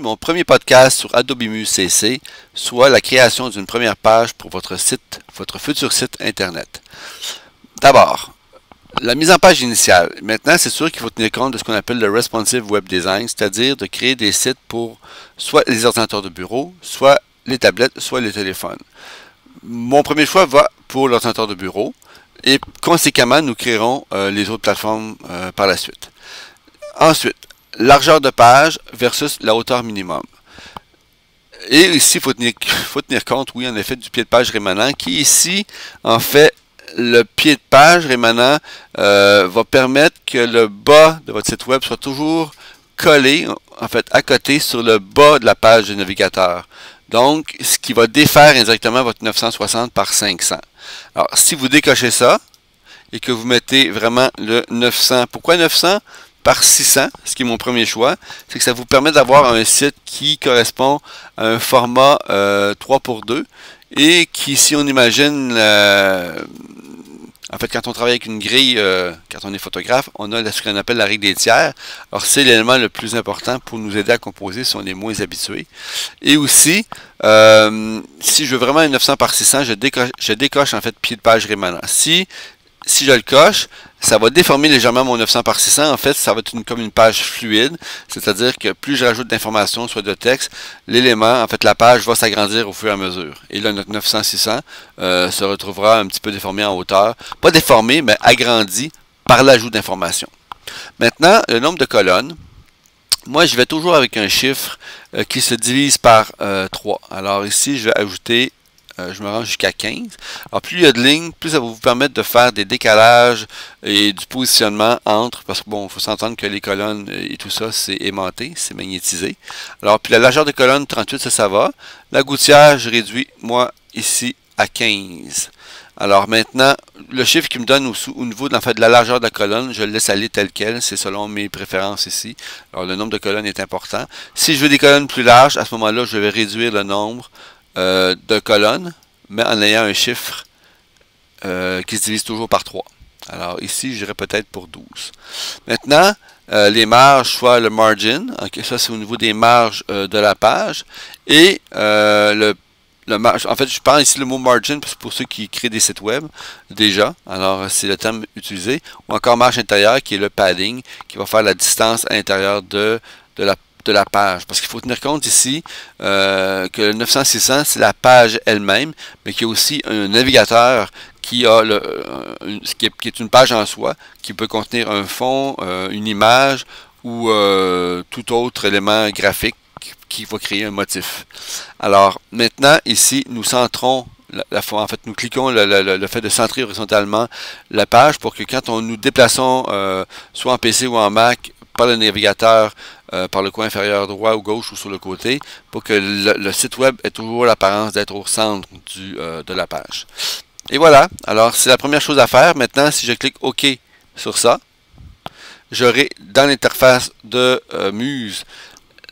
mon premier podcast sur Adobe Muse CC, soit la création d'une première page pour votre site, votre futur site Internet. D'abord, la mise en page initiale. Maintenant, c'est sûr qu'il faut tenir compte de ce qu'on appelle le Responsive Web Design, c'est-à-dire de créer des sites pour soit les ordinateurs de bureau, soit les tablettes, soit les téléphones. Mon premier choix va pour l'ordinateur de bureau et conséquemment, nous créerons les autres plateformes par la suite. Ensuite, largeur de page versus la hauteur minimum. Et ici, il faut tenir compte, oui, en effet, du pied de page rémanent qui ici, en fait, le pied de page rémanent va permettre que le bas de votre site web soit toujours collé, en fait, à côté sur le bas de la page du navigateur. Donc, ce qui va défaire indirectement votre 960 par 500. Alors, si vous décochez ça et que vous mettez vraiment le 900, pourquoi 900 par 600, ce qui est mon premier choix, c'est que ça vous permet d'avoir un site qui correspond à un format 3:2 et qui, si on imagine, en fait, quand on travaille avec une grille, quand on est photographe, on a ce qu'on appelle la règle des tiers. Alors, c'est l'élément le plus important pour nous aider à composer si on est moins habitué. Et aussi, si je veux vraiment un 900 par 600, je décoche en fait pied de page rémanent. Si je le coche, ça va déformer légèrement mon 900 par 600. En fait, ça va être comme une page fluide. C'est-à-dire que plus je rajoute d'informations, soit de texte, l'élément, en fait, la page va s'agrandir au fur et à mesure. Et là, notre 900-600 se retrouvera un petit peu déformé en hauteur. Pas déformé, mais agrandi par l'ajout d'informations. Maintenant, le nombre de colonnes. Moi, je vais toujours avec un chiffre qui se divise par 3. Alors ici, je vais ajouter je me rends jusqu'à 15. Alors, plus il y a de lignes, plus ça va vous permettre de faire des décalages et du positionnement entre, parce que bon, il faut s'entendre que les colonnes et tout ça, c'est aimanté, c'est magnétisé. Alors, puis la largeur des colonnes, 38, ça va. La gouttière, je réduis, moi, ici, à 15. Alors maintenant, le chiffre qui me donne au niveau en fait, de la largeur de la colonne, je le laisse aller tel quel, c'est selon mes préférences ici. Alors, le nombre de colonnes est important. Si je veux des colonnes plus larges, à ce moment-là, je vais réduire le nombre de colonnes, mais en ayant un chiffre qui se divise toujours par 3. Alors ici, j'irai peut-être pour 12. Maintenant, les marges, soit le margin, okay, ça c'est au niveau des marges de la page, et le marge, en fait, je parle ici le mot margin pour ceux qui créent des sites web déjà, alors c'est le terme utilisé, ou encore marge intérieure qui est le padding, qui va faire la distance à l'intérieur de la page. Parce qu'il faut tenir compte ici que le 900-600, c'est la page elle-même, mais qu'il y a aussi un navigateur qui a qui est une page en soi, qui peut contenir un fond, une image ou tout autre élément graphique qui va créer un motif. Alors, maintenant, ici, nous centrons en fait, nous cliquons le fait de centrer horizontalement la page pour que quand nous déplaçons soit en PC ou en Mac par le navigateur, par le coin inférieur droit ou gauche ou sur le côté, pour que le site web ait toujours l'apparence d'être au centre de la page. Et voilà, alors c'est la première chose à faire. Maintenant, si je clique OK sur ça, j'aurai dans l'interface de Muse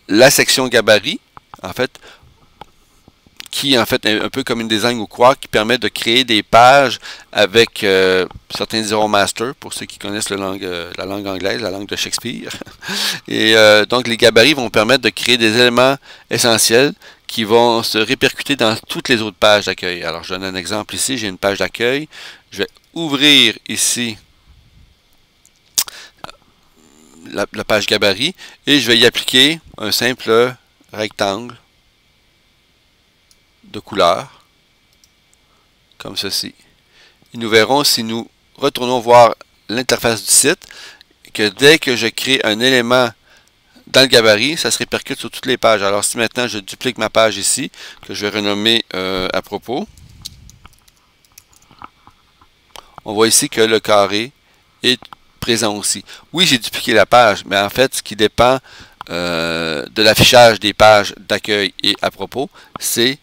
la section gabarit, en fait, qui en fait est un peu comme une design ou quoi, qui permet de créer des pages avec certains zero master, pour ceux qui connaissent la langue anglaise, la langue de Shakespeare. Et donc les gabarits vont permettre de créer des éléments essentiels qui vont se répercuter dans toutes les autres pages d'accueil. Alors je donne un exemple ici, j'ai une page d'accueil, je vais ouvrir ici la page gabarit et je vais y appliquer un simple rectangle de couleur, comme ceci. Et nous verrons si nous retournons voir l'interface du site, que dès que je crée un élément dans le gabarit, ça se répercute sur toutes les pages. Alors si maintenant je duplique ma page ici, que je vais renommer à propos, on voit ici que le carré est présent aussi. Oui, j'ai dupliqué la page, mais en fait, ce qui dépend de l'affichage des pages d'accueil et à propos, c'est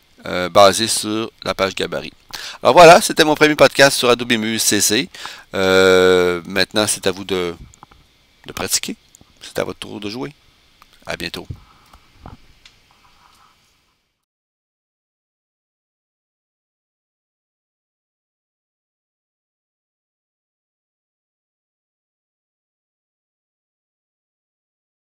basé sur la page gabarit. Alors voilà, c'était mon premier podcast sur Adobe Muse CC. Maintenant, c'est à vous de pratiquer. C'est à votre tour de jouer. À bientôt.